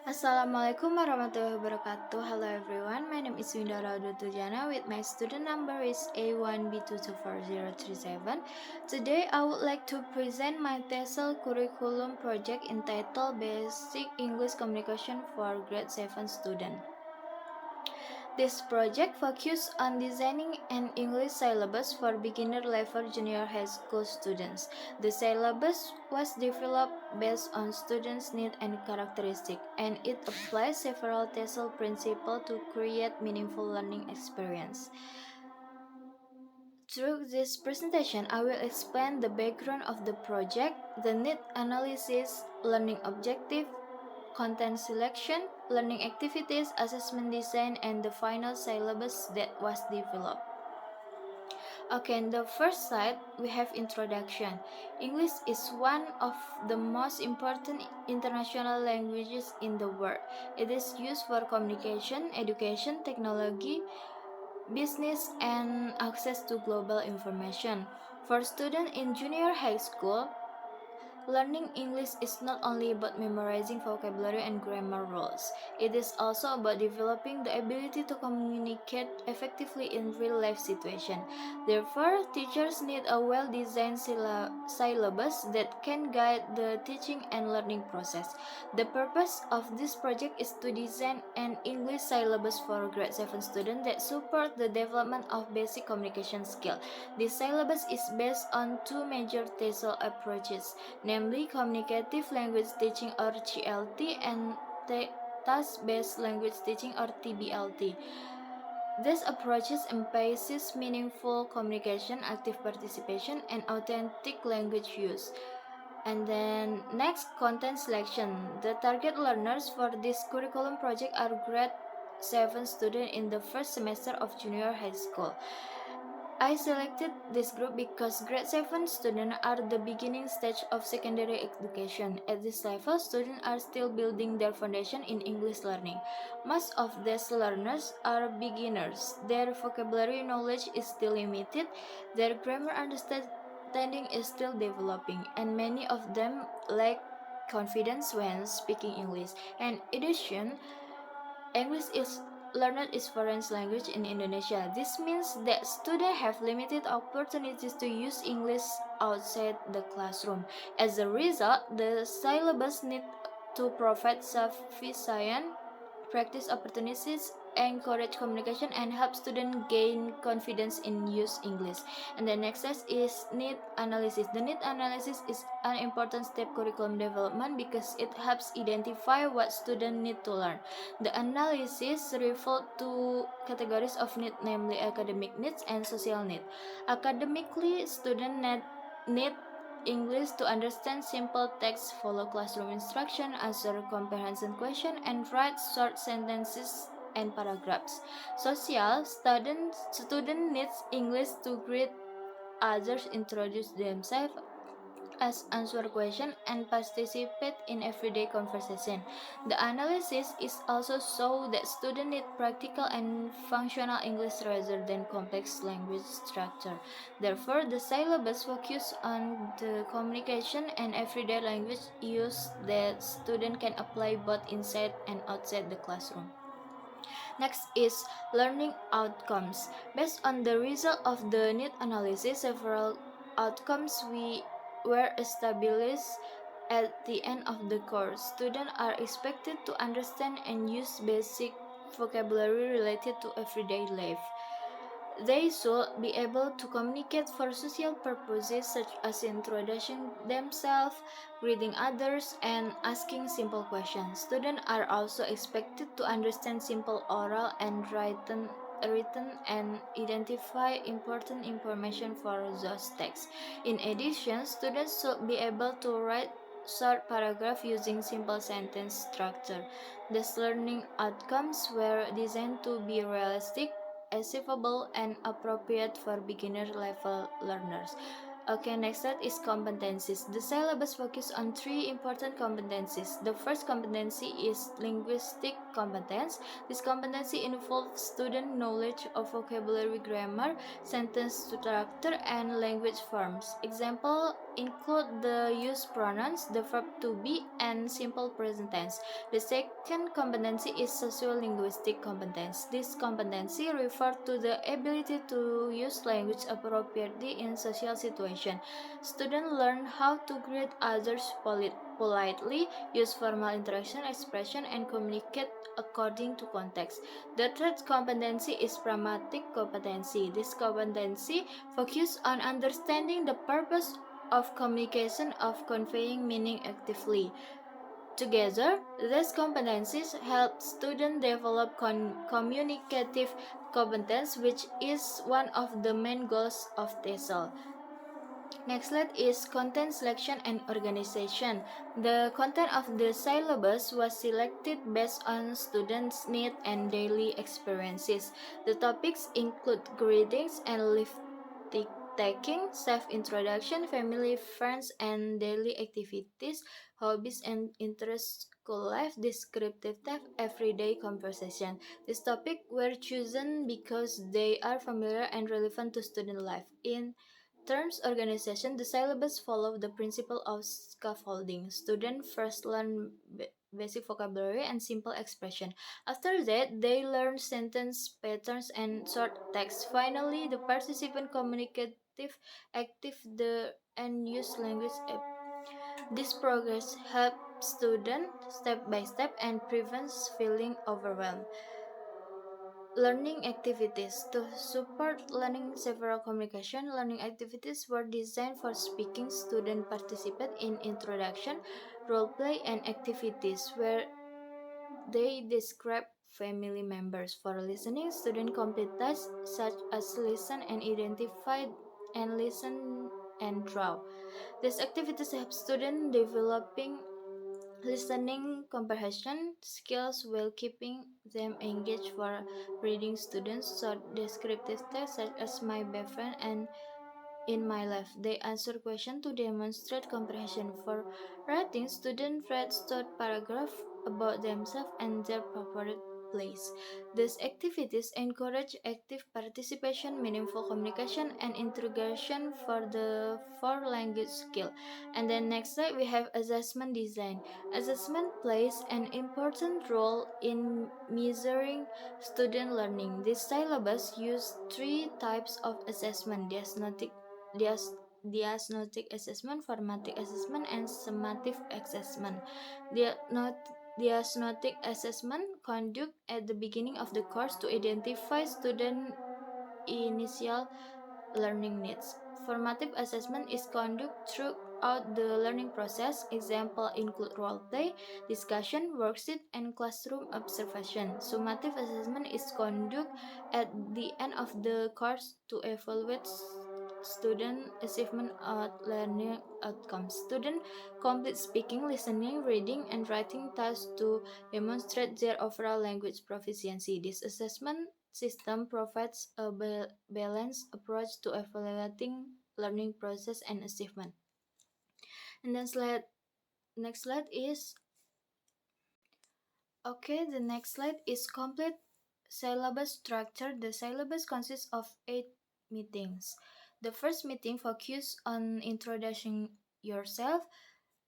Assalamualaikum warahmatullahi wabarakatuh. Hello everyone, my name is Winda Raudutujana with my student number is A1B224037. Today I would like to present my TESOL curriculum project entitled Basic English Communication for Grade 7 student. This project focuses on designing an English syllabus for beginner-level junior high school students. The syllabus was developed based on students' needs and characteristics, and it applies several TESOL principles to create meaningful learning experience. Through this presentation, I will explain the background of the project, the need analysis, learning objective, content selection, learning activities, assessment design, and the final syllabus that was developed. Okay, in the first slide, we have introduction. English is one of the most important international languages in the world. It is used for communication, education, technology, business, and access to global information. For students in junior high school, learning English is not only about memorizing vocabulary and grammar rules. It is also about developing the ability to communicate effectively in real-life situations. Therefore, teachers need a well-designed syllabus that can guide the teaching and learning process. The purpose of this project is to design an English syllabus for grade 7 students that support the development of basic communication skills. This syllabus is based on two major TESOL approaches, namely Communicative Language Teaching or CLT and Task-Based Language Teaching or TBLT. These approaches emphasize meaningful communication, active participation, and authentic language use. And then next, content selection. The target learners for this curriculum project are grade 7 students in the first semester of junior high school. I selected this group because grade 7 students are the beginning stage of secondary education. At this level, students are still building their foundation in English learning. Most of these learners are beginners. Their vocabulary knowledge is still limited, their grammar understanding is still developing, and many of them lack confidence when speaking English. In addition, English is learned as foreign language in Indonesia. This means that students have limited opportunities to use English outside the classroom. As a result, the syllabus needs to provide sufficient practice opportunities, encourage communication, and help students gain confidence in use English. And the next step is need analysis. The need analysis is an important step curriculum development because it helps identify what students need to learn. The analysis refers to categories of need, namely academic needs and social needs. Academically, students need English to understand simple text, follow classroom instruction, answer comprehension question, and write short sentences and paragraphs. Social, student needs English to greet others, introduce themselves, answer questions, and participate in everyday conversation. The analysis is also show that students need practical and functional English rather than complex language structure. Therefore, the syllabus focuses on the communication and everyday language use that students can apply both inside and outside the classroom. Next is learning outcomes. Based on the result of the need analysis, several outcomes were established at the end of the course. Students are expected to understand and use basic vocabulary related to everyday life. They should be able to communicate for social purposes such as introducing themselves, greeting others, and asking simple questions. Students are also expected to understand simple oral and written and identify important information for those texts. In addition, students should be able to write short paragraph using simple sentence structure. These learning outcomes were designed to be realistic, achievable, and appropriate for beginner level learners. Okay, next set is competencies. The syllabus focuses on three important competencies. The first competency is linguistic competence. This competency involves student knowledge of vocabulary, grammar, sentence structure, and language forms. Example include the use pronouns, the verb to be, and simple present tense. The second competency is sociolinguistic competence. This competency refers to the ability to use language appropriately in social situations. Students learn how to greet others politely, use formal interaction expression, and communicate according to context. The third competency is pragmatic competency. This competency focuses on understanding the purpose of communication, of conveying meaning actively. Together, these competencies help students develop communicative competence, which is one of the main goals of TESOL. Next slide is content selection and organization. The content of the syllabus was selected based on students' needs and daily experiences. The topics include greetings and leave taking, self-introduction, family, friends, and daily activities, hobbies and interests, school life, descriptive text, everyday conversation. These topics were chosen because they are familiar and relevant to student life. In terms organization, the syllabus follow the principle of scaffolding. Students first learn basic vocabulary and simple expression. After that, they learn sentence patterns and short text. Finally, the participant communicative, active, and use language. This progress helps students step by step and prevents feeling overwhelmed. Learning activities. To support learning several communication, learning activities were designed for speaking. Students participate in introduction, role play, and activities where they describe family members. For listening, students complete tasks such as listen and identify and listen and draw. These activities help students developing listening comprehension skills while keeping them engaged. For reading, students short descriptive text such as my best friend and in my life. They answer questions to demonstrate comprehension. For writing, students read short paragraphs about themselves and their favorite place. These activities encourage active participation, meaningful communication, and integration for language skill. And then next slide we have assessment design. Assessment plays an important role in measuring student learning. This syllabus uses three types of assessment: diagnostic assessment, formative assessment, and summative assessment. Diagnostic assessment conduct at the beginning of the course to identify student initial learning needs. Formative assessment is conducted throughout the learning process. Example include role play, discussion, worksheet, and classroom observation. Summative assessment is conducted at the end of the course to evaluate student achievement of learning outcomes. Student complete speaking, listening, reading, and writing tasks to demonstrate their overall language proficiency. This assessment system provides a balanced approach to evaluating learning process and achievement. And then next slide is okay. The next slide is complete syllabus structure. The syllabus consists of 8 meetings. The first meeting focuses on introducing yourself.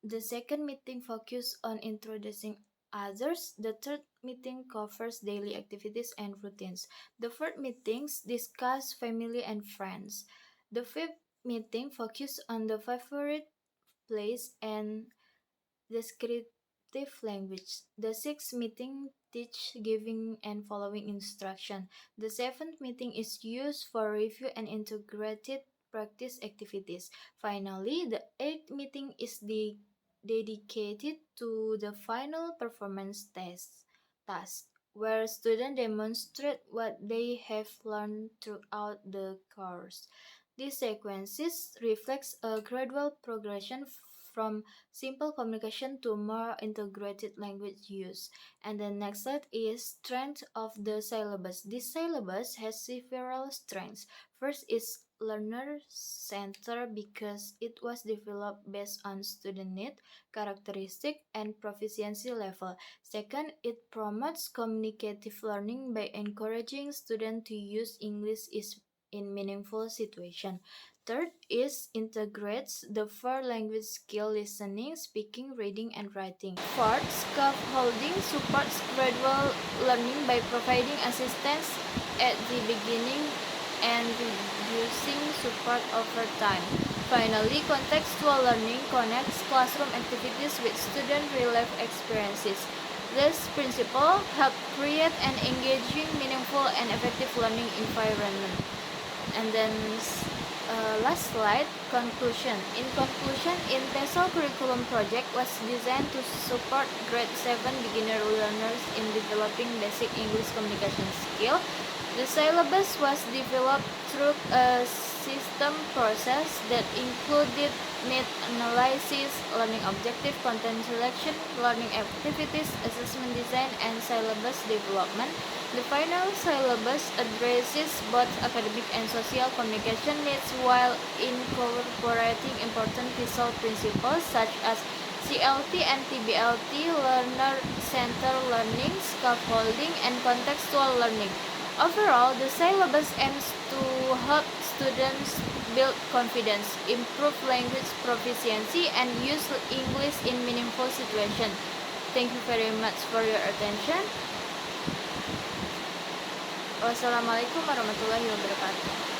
The second meeting focuses on introducing others. The third meeting covers daily activities and routines. The fourth meetings discuss family and friends. The fifth meeting focuses on the favorite place and descriptive language. The sixth meeting teach giving and following instruction. The seventh meeting is used for review and integrated practice activities. Finally, the eighth meeting is dedicated to the final performance task, where students demonstrate what they have learned throughout the course. These sequences reflects a gradual progression from simple communication to more integrated language use. And the next slide is strength of the syllabus. This syllabus has several strengths. First is learner center because it was developed based on student need, characteristic, and proficiency level. Second, it promotes communicative learning by encouraging students to use English in meaningful situations. third is integrates the four language skill listening, speaking, reading, and writing. Fourth, scaffolding supports gradual learning by providing assistance at the beginning and reducing support over time. Finally, contextual learning connects classroom activities with student real-life experiences. This principle helps create an engaging, meaningful, and effective learning environment. And then last slide, conclusion. In conclusion, InTESOL curriculum project was designed to support grade 7 beginner learners in developing basic English communication skill. The syllabus was developed through a system process that included need analysis, learning objective, content selection, learning activities, assessment design, and syllabus development. The final syllabus addresses both academic and social communication needs while incorporating important TESOL principles such as CLT and TBLT, learner-centered learning, scaffolding, and contextual learning. Overall, the syllabus aims to help students build confidence, improve language proficiency, and use English in meaningful situations. Thank you very much for your attention. Wassalamualaikum warahmatullahi wabarakatuh.